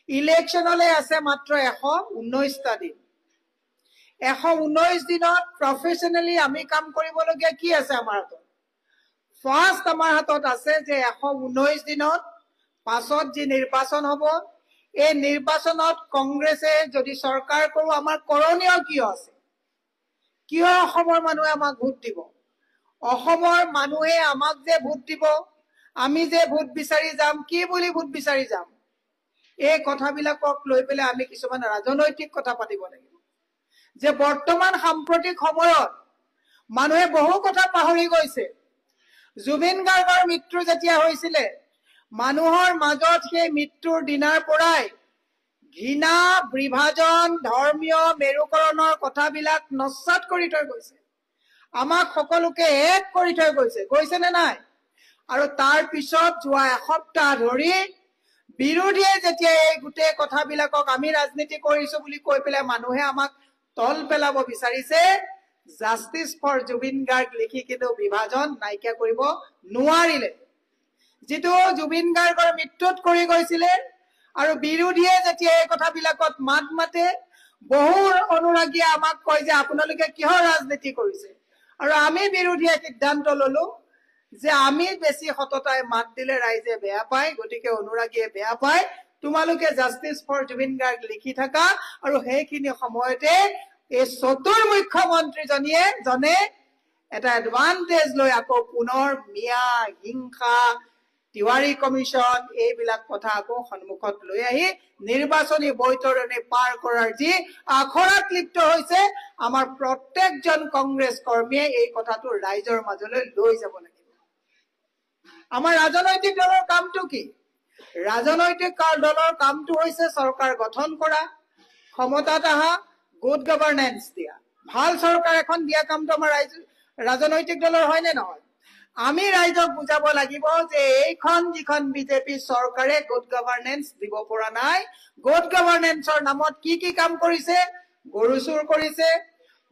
ইলেকশ্যনলৈ আছে মাত্ৰ 119টা দিন। 119 দিনত প্ৰফেচনেলি আমি কাম কৰিবলগীয়া কি আছে আমাৰ হাতত? ফাৰ্ষ্ট আমাৰ হাতত আছে যে 119 দিনত পাছত যি নিৰ্বাচন হ'ব, এই নিৰ্বাচনত কংগ্ৰেছে যদি চৰকাৰ কৰোঁ আমাৰ কৰণীয় কিয় আছে? কিয় অসমৰ মানুহে আমাক ভোট দিব? অসমৰ মানুহে আমাক যে ভোট দিব, আমি যে ভোট বিচাৰি যাম, কি বুলি ভোট বিচাৰি যাম? এই কথাবিলাকক লৈ পেলাই আমি কিছুমান ৰাজনৈতিক কথা পাতিব লাগিব। যে বৰ্তমান সাম্প্ৰতিক সময়ত মানুহে বহু কথা পাহৰি গৈছে। জুবিন গাৰ্গৰ মৃত্যু যেতিয়া হৈছিলে, মানুহৰ মাজত সেই মৃত্যুৰ দিনাৰ পৰাই ঘৃণা, বিভাজন, ধৰ্মীয় মেৰুকৰণৰ কথাবিলাক নস্যাৎ কৰি থৈ গৈছে। আমাক সকলোকে এক কৰি থৈ গৈছে, গৈছে নে নাই? আৰু তাৰ পিছত যোৱা এসপ্তাহ ধৰি বিৰোধীয়ে যেতিয়া এই গোটেই কথাবিলাকক আমি ৰাজনীতি কৰিছো বুলি কৈ পেলাই মানুহে আমাক তল পেলাব বিচাৰিছে, জাষ্টিছ ফৰ জুবিন গাৰ্গ লিখি কিন্তু বিভাজন নাইকিয়া কৰিব নোৱাৰিলে। যিটো জুবিন গাৰ্গৰ মৃত্যুত কৰি গৈছিলে আৰু বিৰোধীয়ে যেতিয়া এই কথাবিলাকত মাত মাতে, বহু অনুৰাগীয়ে আমাক কয় যে আপোনালোকে কিহৰ ৰাজনীতি কৰিছে? আৰু আমি বিৰোধীয়ে সিদ্ধান্ত ললো যে আমি বেছি সততাই মাত দিলে ৰাইজে বেয়া পায়, গতিকে অনুৰাগীয়ে বেয়া পায়, তোমালোকে জাষ্টিছ ফৰ জুবিন গাৰ্গ লিখি থাকা। আৰু সেইখিনি সময়তে এই চতুৰ মুখ্যমন্ত্ৰীজনে এটা এডভান্টেজ লৈ আকৌ পুনৰ মিয়া, হিংসা, তিৱাৰী কমিশ্যন এইবিলাক কথা আকৌ সন্মুখত লৈ আহি নিৰ্বাচনী বৈতৰণি পাৰ কৰাৰ যি আখৰাত লিপ্ত হৈছে, আমাৰ প্ৰত্যেকজন কংগ্ৰেছ কৰ্মীয়ে এই কথাটো ৰাইজৰ মাজলৈ লৈ যাব লাগিব। আমাৰ ৰাজনৈতিক দলৰ কামটো কি? ৰাজনৈতিক দলৰ কামটো হৈছে চৰকাৰ গঠন কৰা, ক্ষমতাত অহা, গুড গভাৰ্নেন্স দিয়া। ভাল চৰকাৰ এখন দিয়া কামটো আমাৰ ৰাজনৈতিক দলৰ হয় নে নহয়? আমি ৰাইজক বুজাব লাগিব যে এইখন যিখন বিজেপি চৰকাৰে গুড গভাৰ্নেন্স দিব পৰা নাই। গুড গভাৰ্নেন্সৰ নামত কি কি কাম কৰিছে? গৰু চুৰ কৰিছে,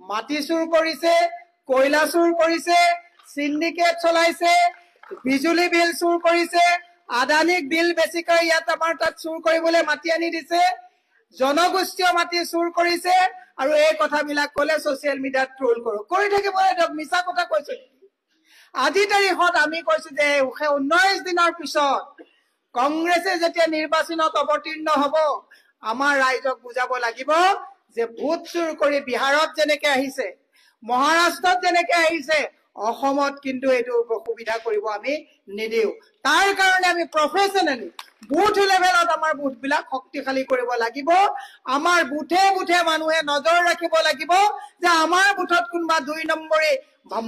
মাটি চুৰ কৰিছে, কয়লা চুৰ কৰিছে, সিন্ডিকেট চলাইছে, বিজুলী বিল চুৰ কৰিছে, আদানীক বিল বেছিকৈ ইয়াত আমাৰ তাত চুৰ কৰিবলৈ মাটি আনি দিছে, জনগোষ্ঠীয় মাটি চুৰ কৰিছে। আৰু এই কথাবিলাক কলে ছচিয়েল মিডিয়াত ট্ৰল কৰি থাকিব। মিছা কথা কৈছো নেকি? আজি তাৰিখত আমি কৈছো যে 19 দিনৰ পিছত কংগ্ৰেছে যেতিয়া নিৰ্বাচনত অৱতীৰ্ণ হব, আমাৰ ৰাইজক বুজাব লাগিব যে ভোট চুৰ কৰি বিহাৰত যেনেকে আহিছে, মহাৰাষ্ট্ৰত যেনেকে আহিছে, অসমত কিন্তু এইটো সুবিধা কৰিব আমি নিদিও। তাৰ কাৰণে আমি প্ৰফেচনেলি বুথ লেভেলত আমাৰ বুথবিলাক শক্তিশালী কৰিব লাগিব। আমাৰ বুথে বুথে মানুহে নজৰ ৰাখিব লাগিব যে আমাৰ বুথত কোনোবা 2 নম্বৰী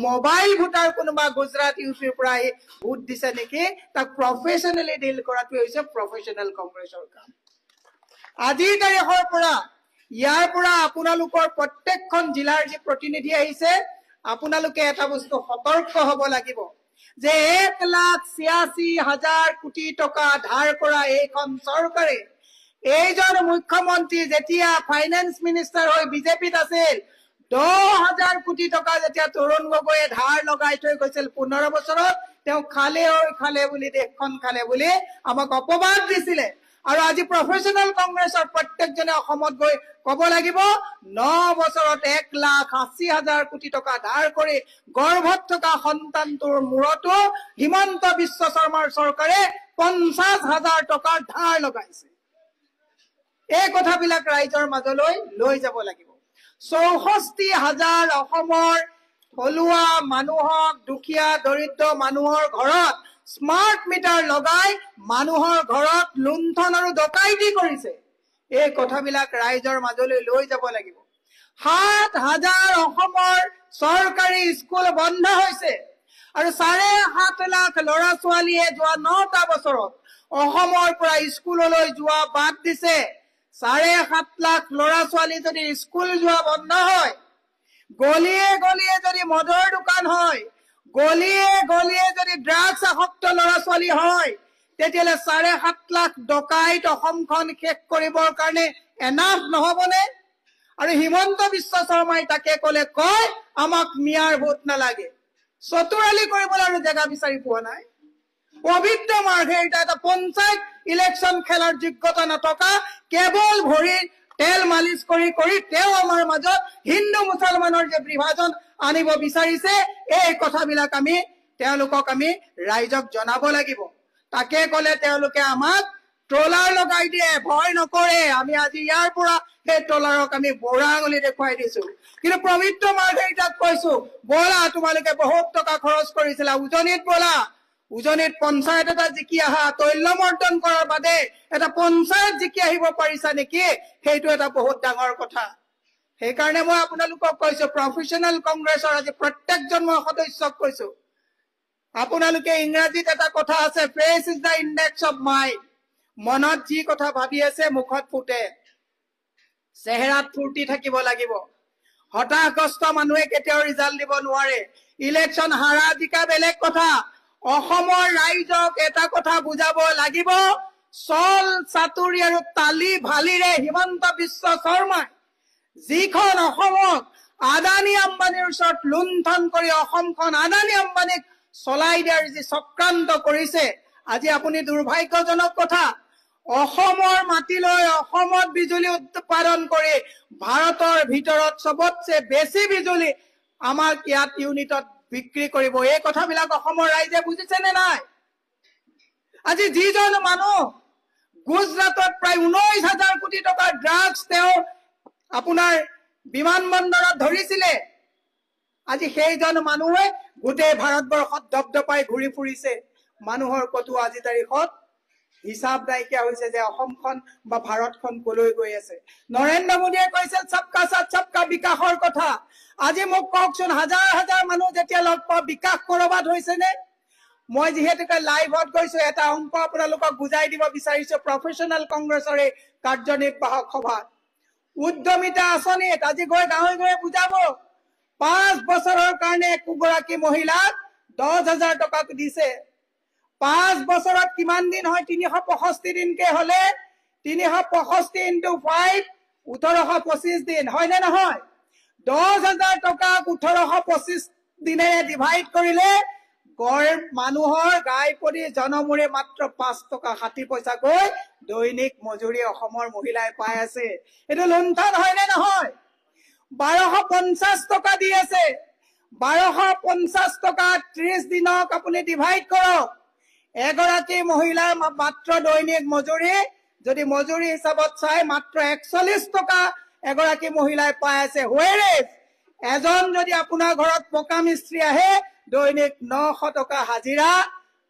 মোবাইল ভোটাৰ কোনোবা গুজৰাট ইউপিৰ পৰা আহি ভোট দিছে নেকি, তাক প্ৰফেচনেলি ডিল কৰাটো হৈছে প্ৰফেচনেল কংগ্ৰেছৰ কাম। আজিৰ তাৰিখৰ পৰা ইয়াৰ পৰা আপোনালোকৰ প্ৰত্যেকখন জিলাৰ যি প্ৰতিনিধি আহিছে, আপোনালোকে এটা বস্তু সতৰ্ক হ'ব লাগিব যে 1,86,000 কোটি টকা ধাৰ কৰা এইখন চৰকাৰে, এইজন মুখ্যমন্ত্ৰী যেতিয়া ফাইনেন্স মিনিষ্টাৰ হৈ বিজেপিত আছিল, 10,000 কোটি টকা যেতিয়া তৰুণ গগৈয়ে ধাৰ লগাই থৈ গৈছিল 15 বছৰত, তেওঁ খালে বুলি দেশখন খালে বুলি আমাক অপবাদ দিছিলে। আৰু আজি প্ৰফেচনেল কংগ্ৰেছৰ প্ৰত্যেকজনে অসমত গৈ কব লাগিব 9 বছৰত 1,80,000 কোটি টকা ধাৰ কৰি গৰ্ভত থকা সন্তানটোৰ মূৰতো হিমন্ত বিশ্ব শৰ্মাৰ চৰকাৰে 50,000 টকাৰ ধাৰ লগাইছে। এই কথাবিলাক ৰাইজৰ মাজলৈ লৈ যাব লাগিব। 64,000 অসমৰ থলুৱা মানুহক, দুখীয়া দৰিদ্ৰ মানুহৰ ঘৰত স্মাৰ্ট মিটাৰ লগাই মানুহৰ ঘৰত লুণ্ঠন আৰু ডকাইতি কৰিছে। এই কথাবিলাক ৰাইজৰ মাজলৈ লৈ যাব লাগিব। 7,000 অসমৰ চৰকাৰী স্কুল বন্ধ হৈছে আৰু 7.5 লাখ ল'ৰা ছোৱালীয়ে যোৱা 9টা বছৰত অসমৰ পৰা স্কুললৈ যোৱা বাদ দিছে। 7.5 লাখ ল'ৰা ছোৱালী যদি স্কুল যোৱা বন্ধ হয়, গলিয়ে গলিয়ে যদি মদৰ দোকান হয়, গলিয়ে গলিয়ে যদি ড্ৰাগছ আসক্ত ল'ৰা ছোৱালী হয়, তেতিয়াহ'লে 7.5 লাখ ডকাইত অসমখন শেষ কৰিবৰ কাৰণে এনাফ নহবনে? আৰু হিমন্ত বিশ্ব শৰ্মাই তাকে কয় আমাক মিয়াৰ ভোট নালাগে। চতুৰালি কৰিবলৈ আৰু জেগা বিচাৰি পোৱা নাই। পবিত্ৰ মাৰ্ঘেৰিটা এটা পঞ্চায়ত ইলেকশ্যন খেলাৰ যোগ্যতা নথকা কেৱল ভৰিৰ তেল মালিচ কৰি কৰি তেওঁ আমাৰ মাজত হিন্দু মুছলমানৰ যে বিভাজন আনিব বিচাৰিছে, এই কথাবিলাক আমি তেওঁলোকক আমি ৰাইজক জনাব লাগিব। তাকে ক'লে তেওঁলোকে আমাক ট্ৰলাৰ লগাই দিয়ে, ভয় নকৰে। আমি আজি ইয়াৰ পৰা সেই ট্ৰলাৰক আমি বৰা আঙুলি দেখুৱাই দিছো। কিন্তু পবিত্ৰ মাৰ্ঘেৰিটাক কৈছো, ব'লা, তোমালোকে বহুত টকা খৰচ কৰিছিলা, উজনিত ব'লা, উজনিত পঞ্চায়ত এটা জিকি আহা, তৈলমৰ্দন কৰাৰ বাদে এটা পঞ্চায়ত জিকি আহিব পাৰিছা নেকি? সেইটো এটা বহুত ডাঙৰ কথা। সেইকাৰণে মই আপোনালোকক কৈছো, প্ৰফেচনেল কংগ্ৰেছৰ আজি প্ৰত্যেকজন মই সদস্যক কৈছো, আপোনালোকে ইংৰাজীত এটা কথা আছে, face is the index of mind. মনত যি কথা ভাবি আছে মুখত ফুটে, চেহেৰাত ফূৰ্তি থাকিব লাগিব। হতাশগ্ৰস্ত মানুহে কেতিয়াও ৰিজাল্ট দিব নোৱাৰে। ইলেকশ্যন হাৰা জিকা বেলেগ কথা, অসমৰ ৰাইজক এটা কথা বুজাব লাগিব, চল চাতুৰি আৰু তালি ভালিৰে হিমন্ত বিশ্ব শৰ্মাই যিখন অসমক আদানী আম্বানীৰ ওচৰত লুণ্ঠন কৰি অসমখন আদানী আম্বানীক চলাই দিয়াৰ যি চক্ৰান্ত কৰিছে, আজি আপুনি দুৰ্ভাগ্যজনক কথা, অসমৰ মাটিলৈ অসমত বিজুলী উৎপাদন কৰি ভাৰতৰ ভিতৰত চবতছে বেছি বিজুলী আমাক ইয়াত ইউনিটত বিক্ৰী কৰিব। এই কথাবিলাক অসমৰ ৰাইজে বুজিছে নে নাই? আজি যিজন মানুহ গুজৰাটত প্ৰায় 19,000 কোটি টকাৰ ড্ৰাগছ তেওঁ আপোনাৰ বিমানবন্দৰত ধৰিছিলে, আজি সেইজন মানুহে গোটেই ভাৰতবৰ্ষত দপদপাই ঘূৰি ফুৰিছে। মানুহৰ কতো আজি তাৰিখত হিচাপ নাইকিয়া হৈছে যে অসমখন বা ভাৰতখন কলৈ গৈ আছে। নৰেন্দ্ৰ মোদীয়ে কৈছিল সবকা সাথ সবকা বিকাশৰ কথা। আজি মোক কওকচোন, হাজাৰ হাজাৰ মানুহ যেতিয়া লগ পাওঁ, বিকাশ কৰবাত হৈছে নে? মই যিহেতুকে লাইভত গৈছো, এটা অংক আপোনালোকক বুজাই দিব বিচাৰিছো। প্ৰফেচনেল কংগ্ৰেছৰ এই কাৰ্যনিৰ্বাহক সভাত উদ্যমিতা আঁচনিত আজি গৈ গাঁৱে গাঁৱে বুজাব, 5 বছৰৰ কাৰণে একোগৰাকী মহিলাক 10,000 টকা দিছে। 5 বছৰত কিমান দিন হয়? 365 দিনকে হলে 365 into 5 1825 দিন, হয় নে নহয়? 10,000 টকাক 1825 দিনেৰে ডিভাইড কৰিলে গড় মানুহৰ গাই পৰি জনমূৰি মাত্ৰ 5 টকা 60 পইচাকৈ দৈনিক মজুৰি অসমৰ মহিলাই পাই আছে। এইটো লুণ্ঠন হয় নে নহয়? 1250 টকা দি আছে, 1250 টকা 30 দিনক আপুনি ডিভাইড কৰক, এগৰাকী মহিলাৰ মাত্ৰ দৈনিক মজুৰি যদি মজুৰি হিচাপত চাই মাত্ৰ 41 টকা এগৰাকী মহিলাই পাই আছে। হুৱেৰেজ এজন যদি আপোনাৰ ঘৰত পকা মিস্ত্ৰী আহে, দৈনিক 900 টকা হাজিৰা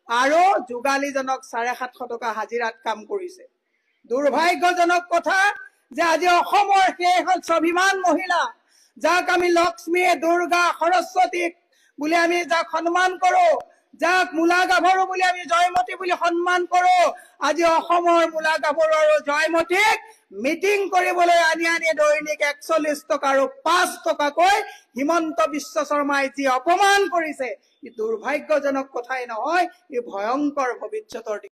আৰু যোগালীজনক 750 টকা হাজিৰাত কাম কৰিছে। দুৰ্ভাগ্যজনক কথা যে আজি অসমৰ সেই স্বাভিমান মহিলা, যাক আমি লক্ষ্মী, দুৰ্গা, সৰস্বতী বুলি আমি যাক সন্মান কৰো, যাক মূলা গাভৰু বুলি আমি জয়মতী বুলি সন্মান কৰো, আজি অসমৰ মূলা গাভৰু আৰু জয়মতীক মিটিং কৰিবলৈ আনি আনি দৈনিক 41 টকা আৰু 5 টকাকৈ হিমন্ত বিশ্ব শৰ্মাই যি অপমান কৰিছে, ই দুৰ্ভাগ্যজনক কথাই নহয়, ই ভয়ংকৰ ভৱিষ্যতৰ